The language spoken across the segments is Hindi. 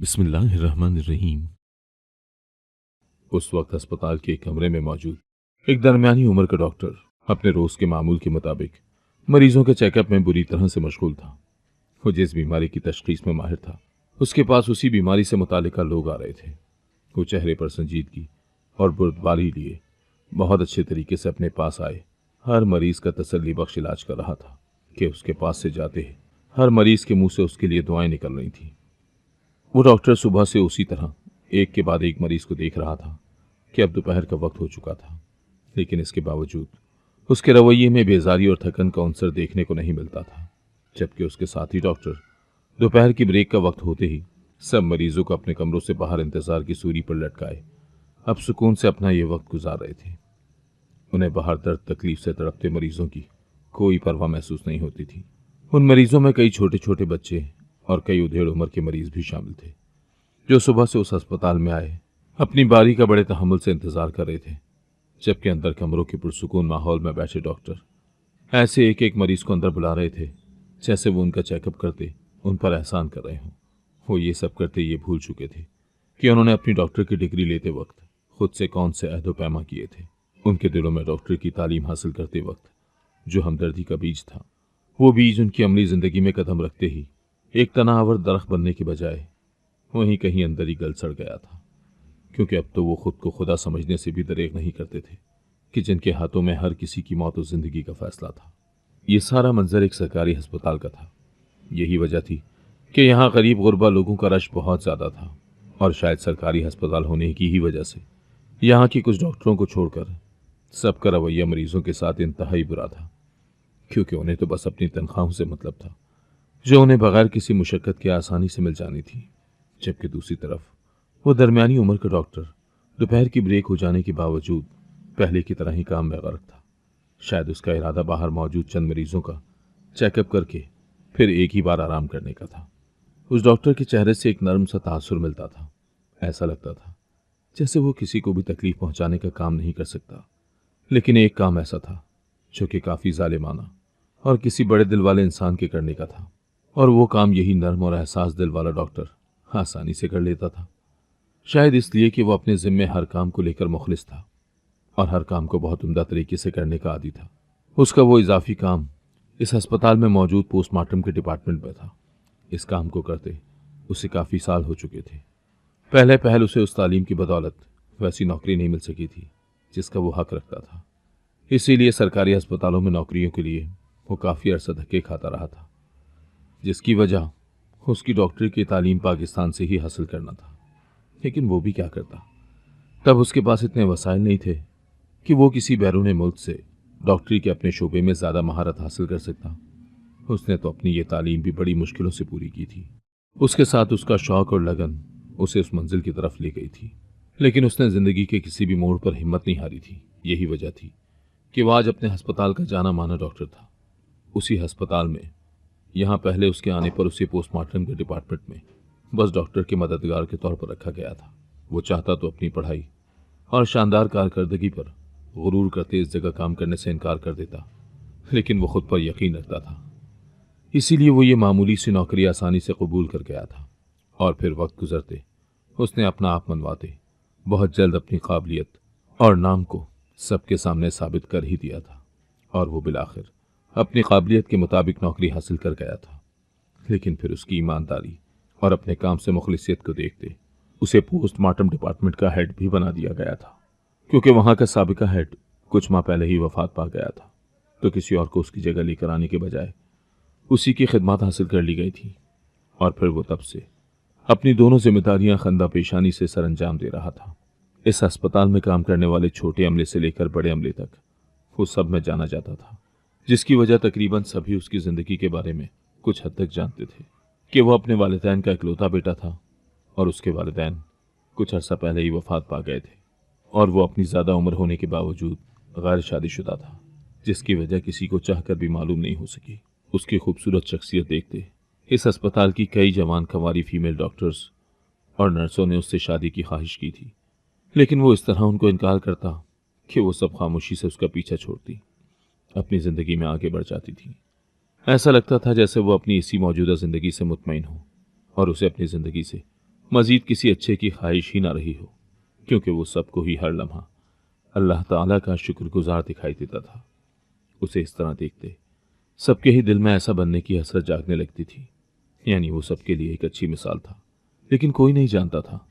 बिस्मिल्लाहिर्रहमानिर्रहीम। उस वक्त अस्पताल के एक कमरे में मौजूद एक दरमियानी उम्र का डॉक्टर अपने रोज के मामूल के मुताबिक मरीजों के चेकअप में बुरी तरह से मशगूल था। वो जिस बीमारी की तशखीस में माहिर था, उसके पास उसी बीमारी से मुतालिका लोग आ रहे थे। वो चेहरे पर संजीदगी और बुर्दबारी लिए बहुत अच्छे तरीके से अपने पास आए हर मरीज का तसल्ली बख्श इलाज कर रहा था कि उसके पास से जाते ही हर मरीज के मुंह से उसके लिए दुआएं निकल रही थी। वो डॉक्टर सुबह से उसी तरह एक के बाद एक मरीज को देख रहा था कि अब दोपहर का वक्त हो चुका था, लेकिन इसके बावजूद उसके रवैये में बेजारी और थकन का अंसर देखने को नहीं मिलता था। जबकि उसके साथी डॉक्टर दोपहर की ब्रेक का वक्त होते ही सब मरीजों को अपने कमरों से बाहर इंतजार की सूरी पर लटकाए अब सुकून से अपना ये वक्त गुजार रहे थे। उन्हें बाहर दर्द तकलीफ से तड़पते मरीजों की कोई परवाह महसूस नहीं होती थी। उन मरीजों में कई छोटे छोटे बच्चे और कई उधेड़ उम्र के मरीज भी शामिल थे, जो सुबह से उस अस्पताल में आए अपनी बारी का बड़े तहम्मुल से इंतजार कर रहे थे। जबकि अंदर कमरों के पुरसुकून माहौल में बैठे डॉक्टर ऐसे एक एक मरीज को अंदर बुला रहे थे जैसे वो उनका चेकअप करते उन पर एहसान कर रहे हों। वो ये सब करते ये भूल चुके थे कि उन्होंने अपनी डॉक्टर की डिग्री लेते वक्त खुद से कौन से अहदो पैमा किए थे। उनके दिलों में डॉक्टर की तालीम हासिल करते वक्त जो हमदर्दी का बीज था, वो बीज उनकी अमली जिंदगी में कदम रखते ही एक तनावर दरख्त बनने के बजाय वहीं कहीं अंदर ही गल सड़ गया था। क्योंकि अब तो वो खुद को खुदा समझने से भी दरेग नहीं करते थे कि जिनके हाथों में हर किसी की मौत और जिंदगी का फैसला था। ये सारा मंजर एक सरकारी अस्पताल का था। यही वजह थी कि यहाँ गरीब गुरबा लोगों का रश बहुत ज्यादा था, और शायद सरकारी अस्पताल होने की ही वजह से यहाँ की कुछ डॉक्टरों को छोड़कर सबका रवैया मरीजों के साथ इंतहाई बुरा था। क्योंकि उन्हें तो बस अपनी तनख्वाहों से मतलब था, जो उन्हें बगैर किसी मुशक्कत के आसानी से मिल जानी थी। जबकि दूसरी तरफ वो दरमियानी उम्र का डॉक्टर दोपहर की ब्रेक हो जाने के बावजूद पहले की तरह ही काम में गर्क था। शायद उसका इरादा बाहर मौजूद चंद मरीजों का चेकअप करके फिर एक ही बार आराम करने का था। उस डॉक्टर के चेहरे से एक नरम सा तासुर मिलता था। ऐसा लगता था जैसे वो किसी को भी तकलीफ पहुंचाने का काम नहीं कर सकता, लेकिन एक काम ऐसा था जो कि काफी जालिमाना और किसी बड़े दिल वाले इंसान के करने का था, और वो काम यही नर्म और एहसास दिल वाला डॉक्टर आसानी से कर लेता था। शायद इसलिए कि वो अपने जिम्मे हर काम को लेकर मुखलिस था और हर काम को बहुत उम्दा तरीके से करने का आदी था। उसका वो इजाफी काम इस अस्पताल में मौजूद पोस्टमार्टम के डिपार्टमेंट में था। इस काम को करते उसे काफी साल हो चुके थे। पहले पहल उसे उस तालीम की बदौलत वैसी नौकरी नहीं मिल सकी थी जिसका वो हक रखता था। इसीलिए सरकारी अस्पतालों में नौकरियों के लिए वो काफी अरसा धक्के खाता रहा था, जिसकी वजह उसकी डॉक्टरी की तालीम पाकिस्तान से ही हासिल करना था। लेकिन वो भी क्या करता, तब उसके पास इतने वसाइल नहीं थे कि वो किसी बैरून मुल्क से डॉक्टरी के अपने शोबे में ज्यादा महारत हासिल कर सकता। उसने तो अपनी ये तालीम भी बड़ी मुश्किलों से पूरी की थी। उसके साथ उसका शौक और लगन उसे उस मंजिल की तरफ ले गई थी। लेकिन उसने जिंदगी के किसी भी मोड़ पर हिम्मत नहीं हारी थी। यही वजह थी कि वह आज अपने अस्पताल का जाना माना डॉक्टर था। उसी अस्पताल में यहाँ पहले उसके आने पर उसे पोस्टमार्टम के डिपार्टमेंट में बस डॉक्टर के मददगार के तौर पर रखा गया था। वो चाहता तो अपनी पढ़ाई और शानदार कारकर्दगी पर गुरूर करते इस जगह काम करने से इनकार कर देता, लेकिन वो खुद पर यकीन रखता था। इसीलिए वो ये मामूली सी नौकरी आसानी से कबूल कर गया था। और फिर वक्त गुजरते उसने अपना आप मनवाते बहुत जल्द अपनी काबिलियत और नाम को सबके सामने साबित कर ही दिया था, और वो बिलाखिर अपनी काबिलियत के मुताबिक नौकरी हासिल कर गया था। लेकिन फिर उसकी ईमानदारी और अपने काम से मुखलिसियत को देखते उसे पोस्टमार्टम डिपार्टमेंट का हेड भी बना दिया गया था। क्योंकि वहां का साबिका हेड कुछ माह पहले ही वफात पा गया था, तो किसी और को उसकी जगह लेकर आने के बजाय उसी की खिदमत हासिल कर ली गई थी। और फिर वो तब से अपनी दोनों जिम्मेदारियां खंदा पेशानी से सरअंजाम दे रहा था। इस अस्पताल में काम करने वाले छोटे अमले से लेकर बड़े अमले तक वो सब में जाना जाता था, जिसकी वजह तकरीबन सभी उसकी जिंदगी के बारे में कुछ हद तक जानते थे कि वो अपने वालिदैन का इकलौता बेटा था, और उसके वालिदैन कुछ अर्सा पहले ही वफात पा गए थे, और वो अपनी ज्यादा उम्र होने के बावजूद गैर शादीशुदा था, जिसकी वजह किसी को चाहकर भी मालूम नहीं हो सकी। उसकी खूबसूरत शख्सियत देखते इस अस्पताल की कई जवान कंवारी फीमेल डॉक्टर्स और नर्सों ने उससे शादी की ख्वाहिश की थी, लेकिन वो इस तरह उनको इनकार करता कि वो सब खामोशी से उसका पीछा छोड़ती अपनी जिंदगी में आगे बढ़ जाती थी। ऐसा लगता था जैसे वो अपनी इसी मौजूदा जिंदगी से मुतमईन हो और उसे अपनी जिंदगी से मजीद किसी अच्छे की ख्वाहिश ही ना रही हो, क्योंकि वो सबको ही हर लम्हा अल्लाह ताला का शुक्रगुजार दिखाई देता था। उसे इस तरह देखते सबके ही दिल में ऐसा बनने की हसरत जागने लगती थी, यानी वो सबके लिए एक अच्छी मिसाल था। लेकिन कोई नहीं जानता था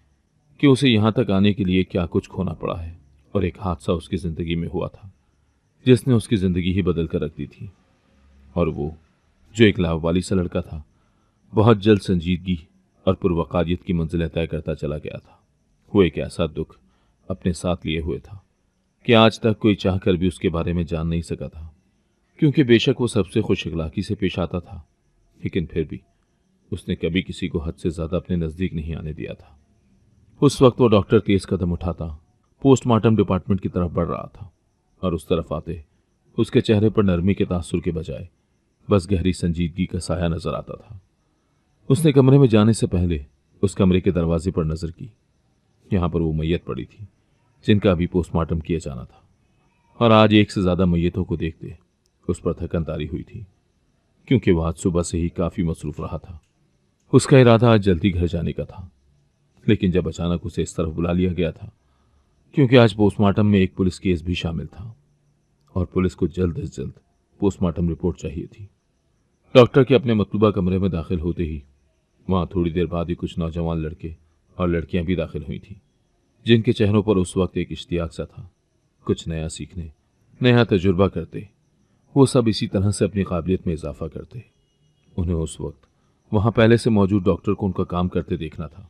कि उसे यहां तक आने के लिए क्या कुछ खोना पड़ा है, और एक हादसा उसकी जिंदगी में हुआ था जिसने उसकी जिंदगी ही बदल कर रख दी थी। और वो जो एक लावाली सा लड़का था, बहुत जल्द संजीदगी और पुरवकारियत की मंजिलें तय करता चला गया था। वो एक ऐसा दुख अपने साथ लिए हुए था कि आज तक कोई चाहकर भी उसके बारे में जान नहीं सका था, क्योंकि बेशक वो सबसे खुश अखलाकी से पेश आता था, लेकिन फिर भी उसने कभी किसी को हद से ज्यादा अपने नजदीक नहीं आने दिया था। उस वक्त वो डॉक्टर तेज कदम उठाता पोस्टमार्टम डिपार्टमेंट की तरफ बढ़ रहा था, और उस तरफ आते उसके चेहरे पर नरमी के तासुर के बजाय बस गहरी संजीदगी का साया नजर आता था। उसने कमरे में जाने से पहले उस कमरे के दरवाजे पर नजर की। यहां पर वो मैयत पड़ी थी जिनका अभी पोस्टमार्टम किया जाना था, और आज एक से ज्यादा मैयतों को देखते उस पर थकन तारी हुई थी, क्योंकि वह आज सुबह से ही काफी मसरूफ रहा था। उसका इरादा आज जल्दी घर जाने का था, लेकिन जब अचानक उसे इस तरफ बुला लिया गया था, क्योंकि आज पोस्टमार्टम में एक पुलिस केस भी शामिल था और पुलिस को जल्द से जल्द पोस्टमार्टम रिपोर्ट चाहिए थी। डॉक्टर के अपने मतलूबा कमरे में दाखिल होते ही वहां थोड़ी देर बाद ही कुछ नौजवान लड़के और लड़कियां भी दाखिल हुई थी, जिनके चेहरों पर उस वक्त एक इश्तियाक सा था, कुछ नया सीखने, नया तजुर्बा करते। वो सब इसी तरह से अपनी काबिलियत में इजाफा करते। उन्हें उस वक्त वहां पहले से मौजूद डॉक्टर को उनका काम करते देखना था,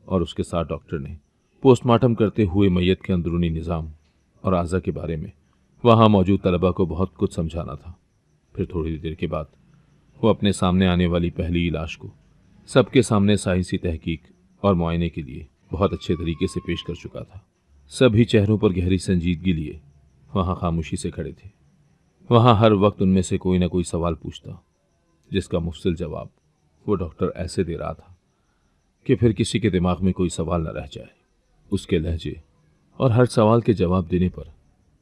और उसके साथ डॉक्टर ने पोस्टमार्टम करते हुए मैयत के अंदरूनी निज़ाम और आज़ा के बारे में वहां मौजूद तलबा को बहुत कुछ समझाना था। फिर थोड़ी देर के बाद वो अपने सामने आने वाली पहली लाश को सबके सामने साइंसी तहकीक और मुआयने के लिए बहुत अच्छे तरीके से पेश कर चुका था। सभी चेहरों पर गहरी संजीदगी लिए वहां खामोशी से खड़े थे। वहां हर वक्त उनमें से कोई ना कोई सवाल पूछता, जिसका मुफस्सिल जवाब वो डॉक्टर ऐसे दे रहा था कि फिर किसी के दिमाग में कोई सवाल न रह जाए। उसके लहजे और हर सवाल के जवाब देने पर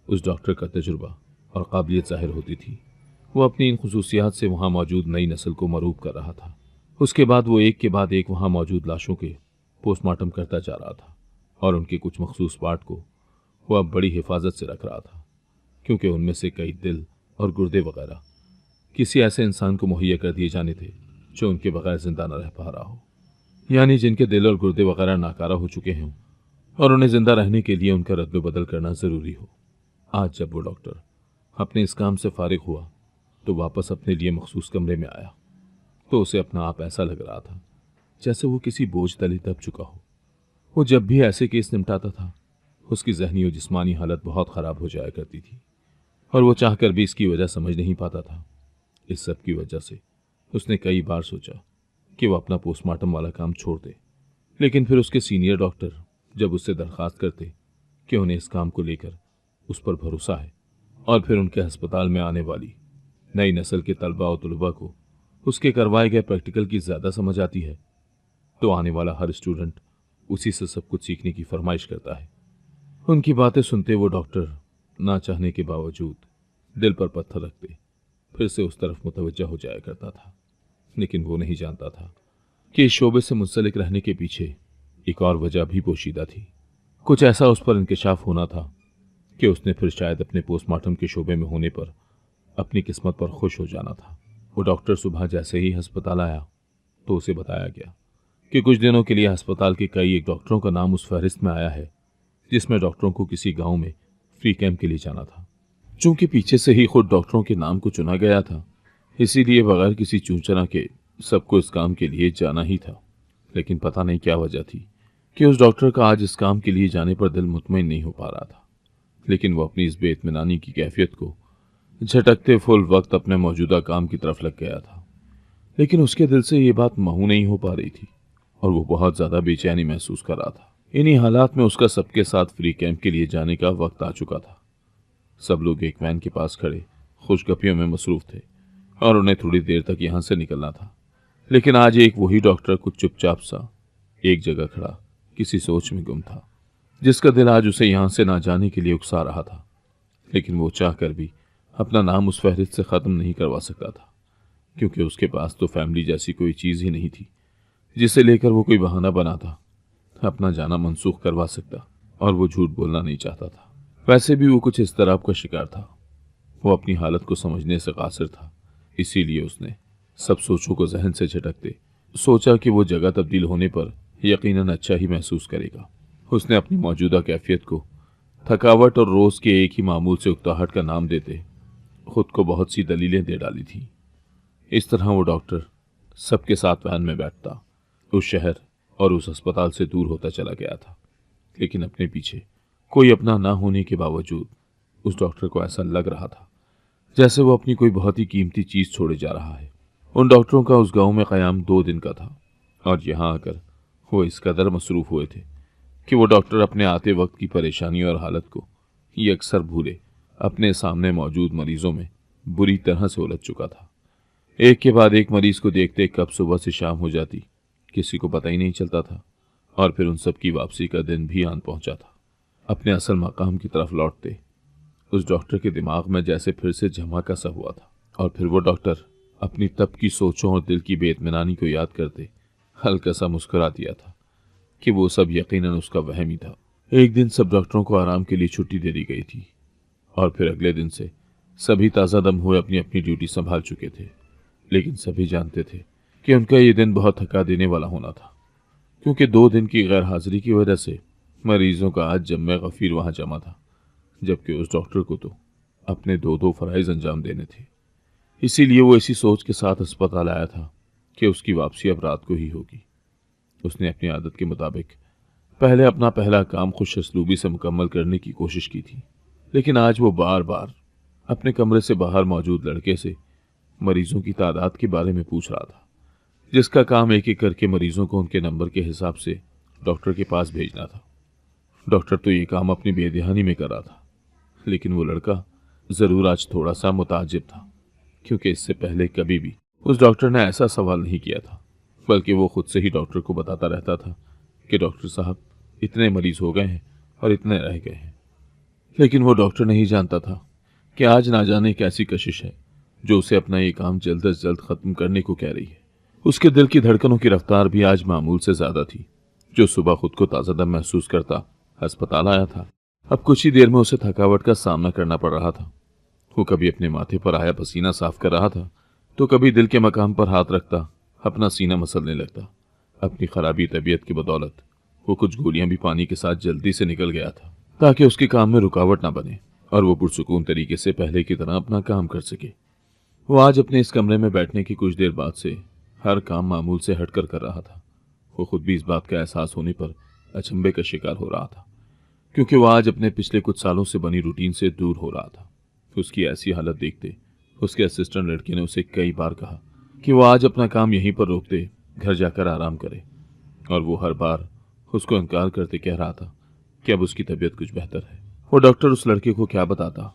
उस डॉक्टर का तजुर्बा और काबिलियत जाहिर होती थी। वो अपनी इन खुसूसियात से वहां मौजूद नई नस्ल को मरूब कर रहा था। उसके बाद वो एक के बाद एक वहां मौजूद लाशों के पोस्टमार्टम करता जा रहा था, और उनके कुछ मखसूस पार्ट को वो अब बड़ी हिफाजत से रख रहा था, क्योंकि उनमें से कई दिल और गुर्दे वगैरह किसी ऐसे इंसान को मुहैया कर दिए जाने थे जो उनके बगैर जिंदा न रह पा रहा हो, यानी जिनके दिल और गुर्दे वगैरह नाकारा हो चुके हों और उन्हें जिंदा रहने के लिए उनका रद्द बदल करना जरूरी हो। आज जब वो डॉक्टर अपने इस काम से फारिग हुआ तो वापस अपने लिए मखसूस कमरे में आया, तो उसे अपना आप ऐसा लग रहा था जैसे वो किसी बोझ तले दब चुका हो। वो जब भी ऐसे केस निपटाता था उसकी जहनी और जिस्मानी हालत बहुत खराब हो जाया करती थी, और वो चाहकर भी इसकी वजह समझ नहीं पाता था। इस सब की वजह से उसने कई बार सोचा कि वो अपना पोस्टमार्टम वाला काम छोड़ दे, लेकिन फिर उसके सीनियर डॉक्टर जब उससे दरख्वास्त करते कि उन्हें इस काम को लेकर उस पर भरोसा है, और फिर उनके अस्पताल में आने वाली नई नस्ल के तलबा और तुलबा को उसके करवाए गए प्रैक्टिकल की ज़्यादा समझ आती है, तो आने वाला हर स्टूडेंट उसी से सब कुछ सीखने की फरमाइश करता है। उनकी बातें सुनते वो डॉक्टर ना चाहने के बावजूद दिल पर पत्थर रखते फिर से उस तरफ मुतवज्जा हो जाया करता था। लेकिन वो नहीं जानता था कि इस शोबे से मुंसलिक रहने के पीछे एक और वजह भी पोशीदा थी। कुछ ऐसा उस पर इंकिशाफ होना था कि उसने फिर शायद अपने पोस्टमार्टम के शोबे में होने पर अपनी किस्मत पर खुश हो जाना था। वो डॉक्टर सुबह जैसे ही अस्पताल आया तो उसे बताया गया कि कुछ दिनों के लिए अस्पताल के कई एक डॉक्टरों का नाम उस फहरिस्त में आया है जिसमें डॉक्टरों को किसी गांव में फ्री कैंप के लिए जाना था। चूंकि पीछे से ही खुद डॉक्टरों के नाम को चुना गया था, इसीलिए बगैर किसी चूंचना के सबको इस काम के लिए जाना ही था। लेकिन पता नहीं क्या वजह थी कि उस डॉक्टर का आज इस काम के लिए जाने पर दिल मुतमईन नहीं हो पा रहा था। लेकिन वो अपनी इस बेइत्मीनानी की कैफियत को झटकते फुल वक्त अपने मौजूदा काम की तरफ लग गया था। लेकिन उसके दिल से ये बात महू नहीं हो पा रही थी, और वो बहुत ज्यादा बेचैनी महसूस कर रहा था। इन्हीं हालात में उसका सबके साथ फ्री कैंप के लिए जाने का वक्त आ चुका था। सब लोग एक वैन के पास खड़े खुशगपियों में मसरूफ थे, और उन्हें थोड़ी देर तक यहां से निकलना था। लेकिन आज एक वही डॉक्टर कुछ चुपचाप सा एक जगह खड़ा किसी सोच में गुम था, जिसका दिल आज उसे यहां से ना जाने के लिए उकसा रहा था। लेकिन वो चाहकर भी अपना नाम उस फहरिस्त से खत्म नहीं करवा सकता था, क्योंकि उसके पास तो फैमिली जैसी कोई चीज ही नहीं थी जिसे लेकर वो कोई बहाना बनाता अपना जाना मनसूख करवा सकता और वो झूठ बोलना नहीं चाहता था। वैसे भी वो कुछ इस तरह का शिकार था। वो अपनी हालत को समझने से कासिर था, इसीलिए उसने सब सोचों को जहन से झटकते सोचा कि वो जगह तब्दील होने पर यकीनन अच्छा ही महसूस करेगा। उसने अपनी मौजूदा कैफियत को थकावट और रोज के एक ही मामूल से उकताहट का नाम देते खुद को बहुत सी दलीलें दे डाली थी। इस तरह वो डॉक्टर सबके साथ वैन में बैठता उस शहर और उस अस्पताल से दूर होता चला गया था। लेकिन अपने पीछे कोई अपना ना होने के बावजूद उस डॉक्टर को ऐसा लग रहा था जैसे वो अपनी कोई बहुत ही कीमती चीज छोड़े जा रहा है। उन डॉक्टरों का उस गांव में क़याम 2 दिन का था और यहाँ आकर वो इस कदर मसरूफ हुए थे कि वो डॉक्टर अपने आते वक्त की परेशानी और हालत को ये अक्सर भूले अपने सामने मौजूद मरीजों में बुरी तरह से उलझ चुका था। एक के बाद एक मरीज को देखते कब सुबह से शाम हो जाती किसी को पता ही नहीं चलता था, और फिर उन सब की वापसी का दिन भी आन पहुंचा था। अपने असल मकाम की तरफ लौटते उस डॉक्टर के दिमाग में जैसे फिर से झमाका सा हुआ था, और फिर वो डॉक्टर अपनी तब की सोचों और दिल की बेइत्मीनानी को याद करते हल्का सा मुस्कुरा दिया था कि वो सब यकीनन उसका वहम ही था। एक दिन सब डॉक्टरों को आराम के लिए छुट्टी दे दी गई थी और फिर अगले दिन से सभी ताज़ा दम हुए अपनी अपनी ड्यूटी संभाल चुके थे। लेकिन सभी जानते थे कि उनका ये दिन बहुत थका देने वाला होना था, क्योंकि 2 दिन की गैर हाजिरी की वजह से मरीजों का आज जम्मे गफीर वहां जमा था, जबकि उस डॉक्टर को तो अपने 2 फराइज अंजाम देने थे। इसीलिए वो इसी सोच के साथ अस्पताल आया था कि उसकी वापसी अब रात को ही होगी। उसने अपनी आदत के मुताबिक पहले अपना पहला काम खुश असलूबी से मुकम्मल करने की कोशिश की थी, लेकिन आज वो बार बार अपने कमरे से बाहर मौजूद लड़के से मरीजों की तादाद के बारे में पूछ रहा था, जिसका काम एक एक करके मरीजों को उनके नंबर के हिसाब से डॉक्टर के पास भेजना था। डॉक्टर तो ये काम अपनी बेध्यानी में कर रहा था, लेकिन वो लड़का जरूर आज थोड़ा सा मुताजिब था, क्योंकि इससे पहले कभी भी उस डॉक्टर ने ऐसा सवाल नहीं किया था, बल्कि वो खुद से ही डॉक्टर को बताता रहता था कि डॉक्टर साहब इतने मरीज हो गए हैं और इतने रह गए हैं। लेकिन वो डॉक्टर नहीं जानता था कि आज ना जाने कैसी कशिश है जो उसे अपना ये काम जल्द से जल्द खत्म करने को कह रही है। उसके दिल की धड़कनों की रफ्तार भी आज मामूल से ज्यादा थी। जो सुबह खुद को ताज़ा दम महसूस करता अस्पताल आया था, अब कुछ ही देर में उसे थकावट का सामना करना पड़ रहा था। वो कभी अपने माथे पर आया पसीना साफ कर रहा था, तो कभी दिल के मकाम पर हाथ रखता अपना सीना मसलने लगता। अपनी खराबी तबीयत की बदौलत वो कुछ गोलियां भी पानी के साथ जल्दी से निकल गया था, ताकि उसके काम में रुकावट ना बने और वो पुरसुकून तरीके से पहले की तरह अपना काम कर सके। वो आज अपने इस कमरे में बैठने की कुछ देर बाद से हर काम मामूल से हटकर कर रहा था। वो खुद भी इस बात का एहसास होने पर अचंभे का शिकार हो रहा था, क्योंकि वो आज अपने पिछले कुछ सालों से बनी रूटीन से दूर हो रहा था। उसकी ऐसी हालत देखते उसके असिस्टेंट लड़के ने उसे कई बार कहा कि वो आज अपना काम यहीं पर रोक दे, घर जाकर आराम करे, और वो हर बार उसको इनकार करते कह रहा था कि अब उसकी तबीयत कुछ बेहतर है। वो डॉक्टर उस लड़के को क्या बताता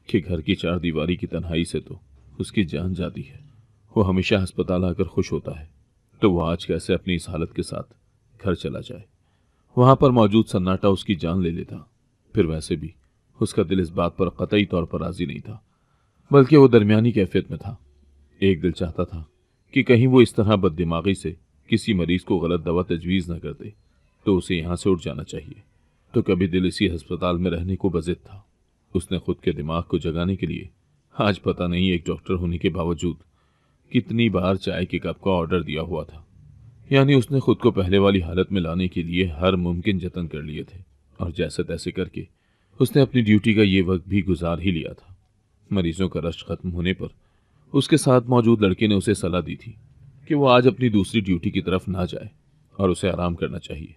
कि घर की 4 दीवारी की तन्हाई से तो उसकी जान जाती है। वो हमेशा अस्पताल आकर खुश होता है, तो वो आज कैसे अपनी इस हालत के साथ घर चला जाए। वहां पर मौजूद सन्नाटा उसकी जान ले लेता। फिर वैसे भी उसका दिल इस बात पर कतई तौर पर राजी नहीं था, बल्कि वो दरमियानी कैफियत में था। एक दिल चाहता था कि कहीं वो इस तरह बददिमागी से किसी मरीज को गलत दवा तजवीज़ न कर दे, तो उसे यहाँ से उठ जाना चाहिए। तो कभी दिल इसी अस्पताल में रहने को बजिद था। उसने खुद के दिमाग को जगाने के लिए आज पता नहीं एक डॉक्टर होने के बावजूद कितनी बार चाय के कप का ऑर्डर दिया हुआ था। यानी उसने खुद को पहले वाली हालत में लाने के लिए हर मुमकिन जतन कर लिए थे, और जैसे तैसे करके उसने अपनी ड्यूटी का ये वक्त भी गुजार ही लिया था। मरीजों का रश खत्म होने पर उसके साथ मौजूद लड़के ने उसे सलाह दी थी कि वो आज अपनी दूसरी ड्यूटी की तरफ ना जाए और उसे आराम करना चाहिए।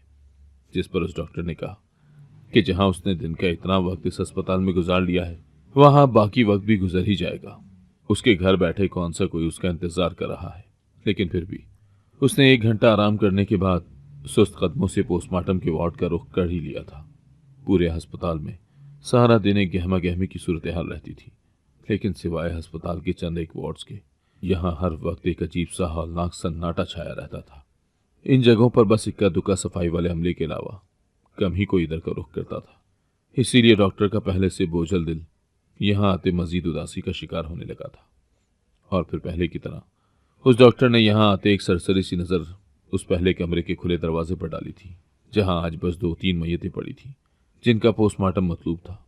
जिस पर उस डॉक्टर ने कहा कि जहां उसने दिन का इतना वक्त इस अस्पताल में गुजार लिया है, वहां बाकी वक्त भी गुजर ही जाएगा। उसके घर बैठे कौन सा कोई उसका इंतजार कर रहा है। लेकिन फिर भी उसने 1 घंटा आराम करने के बाद सुस्त कदमों से पोस्टमार्टम के वार्ड का रुख कर ही लिया था। पूरे अस्पताल में सारा दिन एक गहमा गहमी की सूरत हाल रहती थी, लेकिन सिवाय अस्पताल के चंद एक वार्ड्स के यहाँ हर वक्त एक अजीब सा हौलनाक सन्नाटा छाया रहता था। इन जगहों पर बस इक्का दुक्का सफाई वाले अमले के अलावा कम ही कोई इधर का रुख करता था। इसीलिए डॉक्टर का पहले से बोझल दिल यहाँ आते मजीद उदासी का शिकार होने लगा था। और फिर पहले की तरह उस डॉक्टर ने यहाँ आते एक सरसरी सी नज़र उस पहले कमरे के खुले दरवाजे पर डाली थी, जहां आज बस 2-3 मैयतें पड़ी थीं, जिनका पोस्टमार्टम मतलूब था।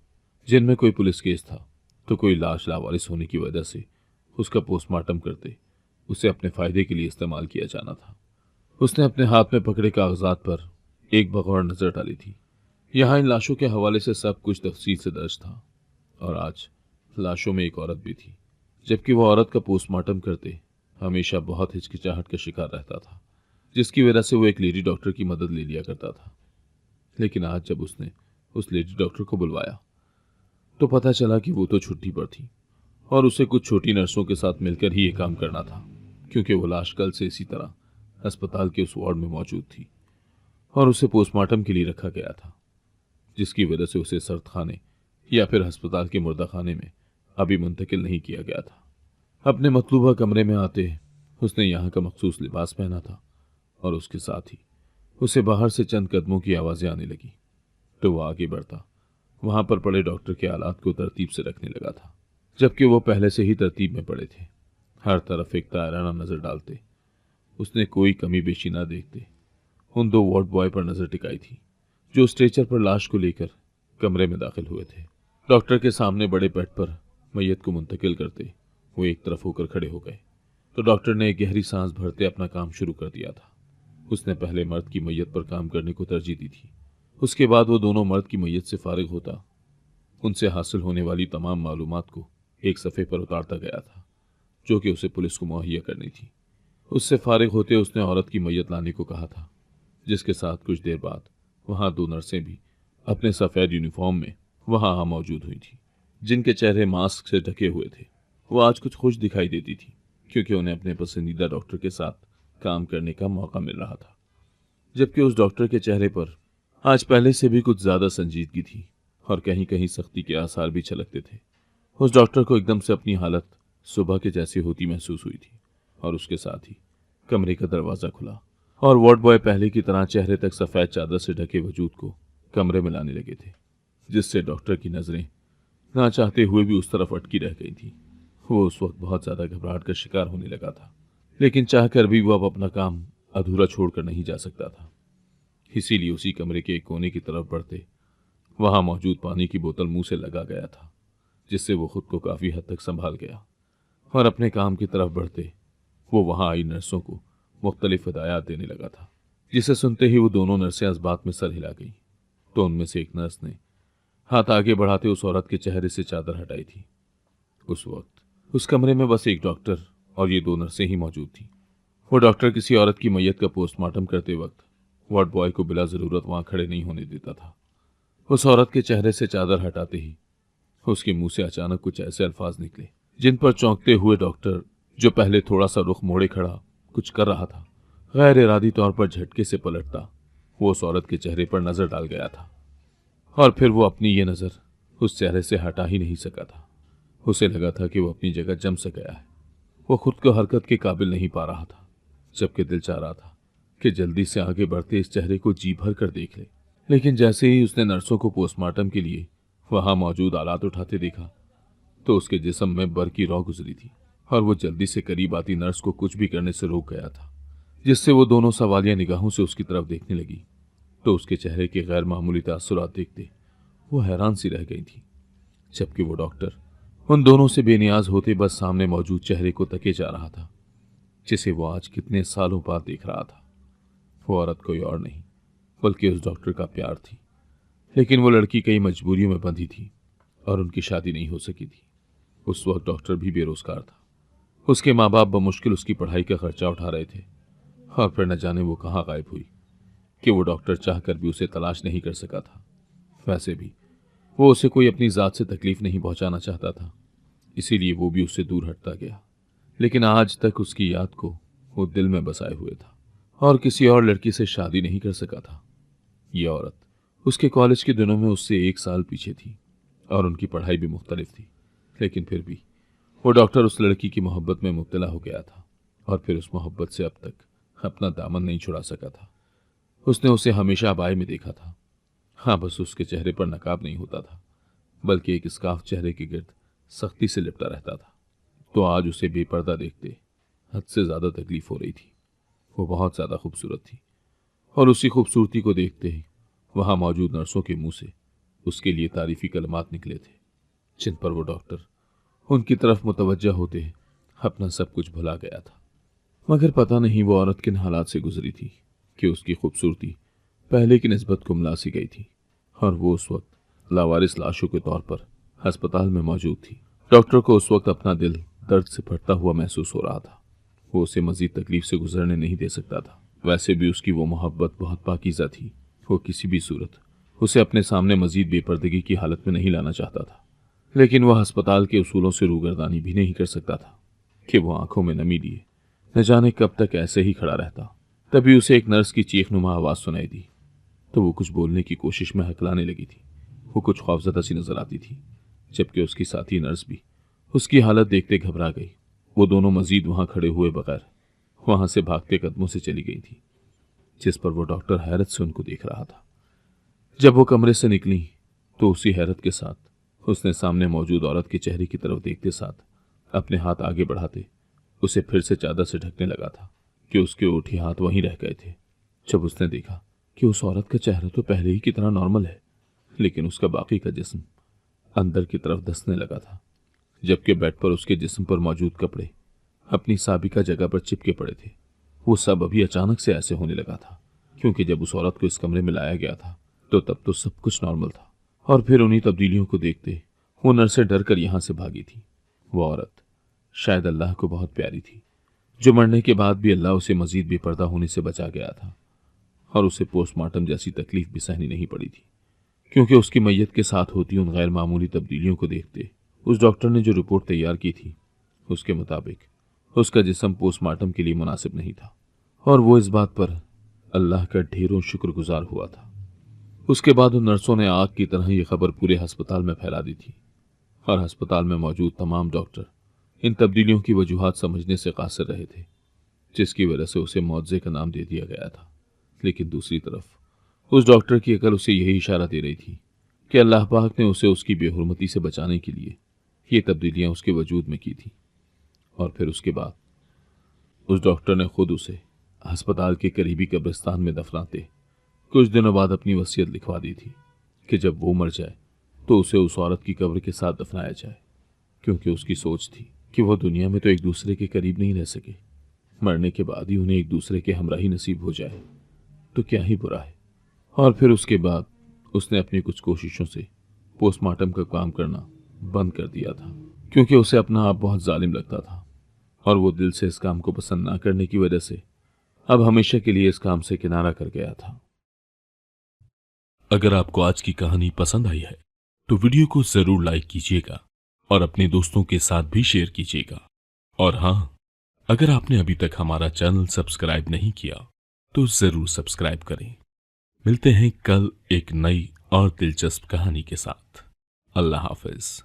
जिनमें कोई पुलिस केस था तो कोई लाश लावारिस होने की वजह से उसका पोस्टमार्टम करते उसे अपने फायदे के लिए इस्तेमाल किया जाना था। उसने अपने हाथ में पकड़े कागजात पर एक बगौर नजर डाली थी। यहाँ इन लाशों के हवाले से सब कुछ तफसील से दर्ज था, और आज लाशों में एक औरत भी थी। जबकि वह औरत का पोस्टमार्टम करते हमेशा बहुत हिचकिचाहट का शिकार रहता था, जिसकी वजह से वो एक लेडी डॉक्टर की मदद ले लिया करता था। लेकिन आज जब उसने उस लेडी डॉक्टर को बुलवाया तो पता चला कि वो तो छुट्टी पर थी, और उसे कुछ छोटी नर्सों के साथ मिलकर ही ये काम करना था, क्योंकि वो लाश कल से इसी तरह अस्पताल के उस वार्ड में मौजूद थी और उसे पोस्टमार्टम के लिए रखा गया था, जिसकी वजह से उसे सर्द खाने या फिर अस्पताल के मुर्दा खाने में अभी मुंतकिल नहीं किया गया था। अपने मतलूबा कमरे में आते उसने यहाँ का मखसूस लिबास पहना था, और उसके साथ ही उसे बाहर से चंद कदमों की आवाजें आने लगी तो वह आगे बढ़ता वहां पर पड़े डॉक्टर के आलात को तरतीब से रखने लगा था, जबकि वो पहले से ही तरतीब में पड़े थे। हर तरफ एक तायराना नजर डालते उसने कोई कमी बेशी ना देखते उन 2 वार्ड बॉय पर नजर टिकाई थी, जो स्ट्रेचर पर लाश को लेकर कमरे में दाखिल हुए थे। डॉक्टर के सामने बड़े बेड पर मैयत को मुंतकिल करते वो एक तरफ होकर खड़े हो गए तो डॉक्टर ने एक गहरी सांस भरते अपना काम शुरू कर दिया था। उसने पहले मर्द की मैयत पर काम करने को तरजीह दी थी। उसके बाद वो दोनों मर्द की मैयत से फारिग होता उनसे हासिल होने वाली तमाम मालूमात को एक सफ़े पर उतारता गया था, जो कि उसे पुलिस को मुहैया करनी थी। उससे फारिग होते उसने औरत की मैयत लाने को कहा था, जिसके साथ कुछ देर बाद वहां 2 नर्सें भी अपने सफ़ेद यूनिफॉर्म में वहां मौजूद हुई थी, जिनके चेहरे मास्क से ढके हुए थे। वो आज कुछ खुश दिखाई देती थी, क्योंकि उन्हें अपने पसंदीदा डॉक्टर के साथ काम करने का मौका मिल रहा था। जबकि उस डॉक्टर के चेहरे पर आज पहले से भी कुछ ज्यादा संजीदगी थी, और कहीं कहीं सख्ती के आसार भी छलकते थे। उस डॉक्टर को एकदम से अपनी हालत सुबह के जैसी होती महसूस हुई थी, और उसके साथ ही कमरे का दरवाजा खुला और वार्ड बॉय पहले की तरह चेहरे तक सफेद चादर से ढके वजूद को कमरे में लाने लगे थे, जिससे डॉक्टर की नजरें ना चाहते हुए भी उस तरफ अटकी रह गई थी। वो उस वक्त बहुत ज्यादा घबराहट का शिकार होने लगा था, लेकिन चाहकर भी वो अब अपना काम अधूरा छोड़कर नहीं जा सकता था। इसीलिए उसी कमरे के एक कोने की तरफ बढ़ते वहां मौजूद पानी की बोतल मुंह से लगा गया था, जिससे वो खुद को काफी हद तक संभाल गया, और अपने काम की तरफ बढ़ते वो वहां आई नर्सों को मुख्तलिफ हिदायत देने लगा था, जिसे सुनते ही वो दोनों नर्सें इस बात में सर हिला गई। तो उनमें से एक नर्स ने हाथ आगे बढ़ाते उस औरत के चेहरे से चादर हटाई थी। उस वक्त उस कमरे में बस एक डॉक्टर और ये 2 नर्सें ही मौजूद थी। वो डॉक्टर किसी औरत की मैयत का पोस्टमार्टम करते वक्त वार्ड बॉय को बिला जरूरत वहां खड़े नहीं होने देता था। उस औरत के चेहरे से चादर हटाते ही उसके मुंह से अचानक कुछ ऐसे अल्फाज निकले जिन पर चौंकते हुए डॉक्टर, जो पहले थोड़ा सा रुख मोड़े खड़ा कुछ कर रहा था, गैर इरादी तौर पर झटके से पलटता वो उस औरत के चेहरे पर नजर डाल गया था, और फिर वो अपनी ये नजर उस चेहरे से हटा ही नहीं सका था। उसे लगा था कि वो अपनी जगह जम सा गया है। वो खुद को हरकत के काबिल नहीं पा रहा था, जबकि दिल चाह रहा था कि जल्दी से आगे बढ़ते इस चेहरे को जी भर कर देख ले। लेकिन जैसे ही उसने नर्सों को पोस्टमार्टम के लिए वहां मौजूद आलात उठाते देखा तो उसके जिस्म में बर की रौ गुजरी थी, और वो जल्दी से करीब आती नर्स को कुछ भी करने से रोक गया था, जिससे वो दोनों सवालिया निगाहों से उसकी तरफ देखने लगी। तो उसके चेहरे के गैर मामूली तासुरात देखते वो हैरान सी रह गई थी, जबकि वो डॉक्टर उन दोनों से बेनियाज होते बस सामने मौजूद चेहरे को तके जा रहा था, जिसे वो आज कितने सालों बाद देख रहा था। वो औरत कोई और नहीं बल्कि उस डॉक्टर का प्यार थी, लेकिन वो लड़की कई मजबूरियों में बंधी थी और उनकी शादी नहीं हो सकी थी। उस वक्त डॉक्टर भी बेरोजगार था। उसके माँ बाप बमुश्किल उसकी पढ़ाई का खर्चा उठा रहे थे, और फिर न जाने वो कहाँ गायब हुई कि वो डॉक्टर चाहकर भी उसे तलाश नहीं कर सका था। वैसे भी वो उसे कोई अपनी जात से तकलीफ नहीं पहुंचाना चाहता था, इसीलिए वो भी उससे दूर हटता गया। लेकिन आज तक उसकी याद को वो दिल में बसाए हुए था और किसी और लड़की से शादी नहीं कर सका था। ये औरत उसके कॉलेज के दिनों में उससे 1 साल पीछे थी और उनकी पढ़ाई भी मुख्तलिफ थी, लेकिन फिर भी वो डॉक्टर उस लड़की की मोहब्बत में मुब्तला हो गया था, और फिर उस मोहब्बत से अब तक अपना दामन नहीं छुड़ा सका था। उसने उसे हमेशा अबाए में देखा था। हाँ, बस उसके चेहरे पर नकाब नहीं होता था, बल्कि एक स्कार्फ चेहरे के गिर्द सख्ती से लिपटा रहता था। तो आज उसे बेपर्दा देखते हद से ज्यादा तकलीफ हो रही थी। वो बहुत ज्यादा खूबसूरत थी और उसकी खूबसूरती को देखते ही वहां मौजूद नर्सों के मुंह से उसके लिए तारीफी कलमात निकले थे, जिन पर वो डॉक्टर उनकी तरफ मुतवज्जा होते ही अपना सब कुछ भुला गया था। मगर पता नहीं वो औरत किन हालात से गुजरी थी कि उसकी खूबसूरती पहले की निस्बत कुमला सी गई थी और वो उस वक्त लावारिस लाशों के तौर पर अस्पताल में मौजूद थी। डॉक्टर को उस वक्त अपना दिल दर्द से फटता हुआ महसूस हो रहा था। वो उसे मजीद तकलीफ से गुजरने नहीं दे सकता था। वैसे भी उसकी वो मोहब्बत बहुत पाकीज़ा थी। वो किसी भी सूरत उसे अपने सामने मजीद बेपर्दगी की हालत में नहीं लाना चाहता था, लेकिन वह अस्पताल के उसूलों से रूगर्दानी भी नहीं कर सकता था कि वो आंखों में नमी लिए न जाने कब तक ऐसे ही खड़ा रहता। तभी उसे एक नर्स की चीखनुमा आवाज़ सुनाई दी तो वो कुछ बोलने की कोशिश में हकलाने लगी थी। वो कुछ खौफजदा सी नजर आती थी, जबकि उसकी साथी नर्स भी उसकी हालत देखते घबरा गई। वो दोनों मजीद वहां खड़े हुए बगैर वहां से भागते कदमों से चली गई थी, जिस पर वो डॉक्टर हैरत से उनको देख रहा था। जब वो कमरे से निकली तो उसी हैरत के साथ उसने सामने मौजूद औरत के चेहरे की तरफ देखते साथ अपने हाथ आगे बढ़ाते उसे फिर से चादर से ढकने लगा था कि उसके ओठी हाथ वहीं रह गए थे। जब उसने देखा कि उस औरत का चेहरा तो पहले ही कितना नॉर्मल है, लेकिन उसका बाकी का जिस्म अंदर की तरफ धंसने लगा था, जबकि बेड पर उसके जिस्म पर मौजूद कपड़े अपनी साबिका जगह पर चिपके पड़े थे। वो सब अभी अचानक से ऐसे होने लगा था क्योंकि जब उस औरत को इस कमरे में लाया गया था तो तब तो सब कुछ नॉर्मल था, और फिर उन्हीं तब्दीलियों को देखते वो नर्स से डर कर यहां से भागी थी। वो औरत शायद अल्लाह को बहुत प्यारी थी, जो मरने के बाद भी अल्लाह उसे मजीद बेपर्दा होने से बचा गया था, और उसे पोस्टमार्टम जैसी तकलीफ भी सहनी नहीं पड़ी थी क्योंकि उसकी मैयत के साथ होती उन गैर मामूली तब्दीलियों को देखते उस डॉक्टर ने जो रिपोर्ट तैयार की थी उसके मुताबिक उसका जिस्म पोस्टमार्टम के लिए मुनासिब नहीं था, और वो इस बात पर अल्लाह का ढेरों शुक्रगुजार हुआ था। उसके बाद उन नर्सों ने आग की तरह ये खबर पूरे अस्पताल में फैला दी थी, और अस्पताल में मौजूद तमाम डॉक्टर इन तब्दीलियों की वजूहात समझने से कासिर रहे थे, जिसकी वजह से उसे मुआवजे का नाम दे दिया गया था। लेकिन दूसरी तरफ उस डॉक्टर की अकल उसे यही इशारा दे रही थी कि अल्लाह पाक ने उसे उसकी बेहुरमती से बचाने के लिए ये तब्दीलियां उसके वजूद में की थी। और फिर उसके बाद उस डॉक्टर ने खुद उसे अस्पताल के करीबी कब्रिस्तान में दफनाते कुछ दिनों बाद अपनी वसीयत लिखवा दी थी कि जब वो मर जाए तो उसे उस औरत की कब्र के साथ दफनाया जाए, क्योंकि उसकी सोच थी कि वह दुनिया में तो एक दूसरे के करीब नहीं रह सके, मरने के बाद ही उन्हें एक दूसरे के हमराही नसीब हो जाए तो क्या ही बुरा है। और फिर उसके बाद उसने अपनी कुछ कोशिशों से पोस्टमार्टम का काम करना बंद कर दिया था, क्योंकि उसे अपना आप बहुत जालिम लगता था, और वो दिल से इस काम को पसंद ना करने की वजह से अब हमेशा के लिए इस काम से किनारा कर गया था। अगर आपको आज की कहानी पसंद आई है तो वीडियो को जरूर लाइक कीजिएगा और अपने दोस्तों के साथ भी शेयर कीजिएगा। और हाँ, अगर आपने अभी तक हमारा चैनल सब्सक्राइब नहीं किया तो जरूर सब्सक्राइब करें। मिलते हैं कल एक नई और दिलचस्प कहानी के साथ। अल्लाह हाफिज।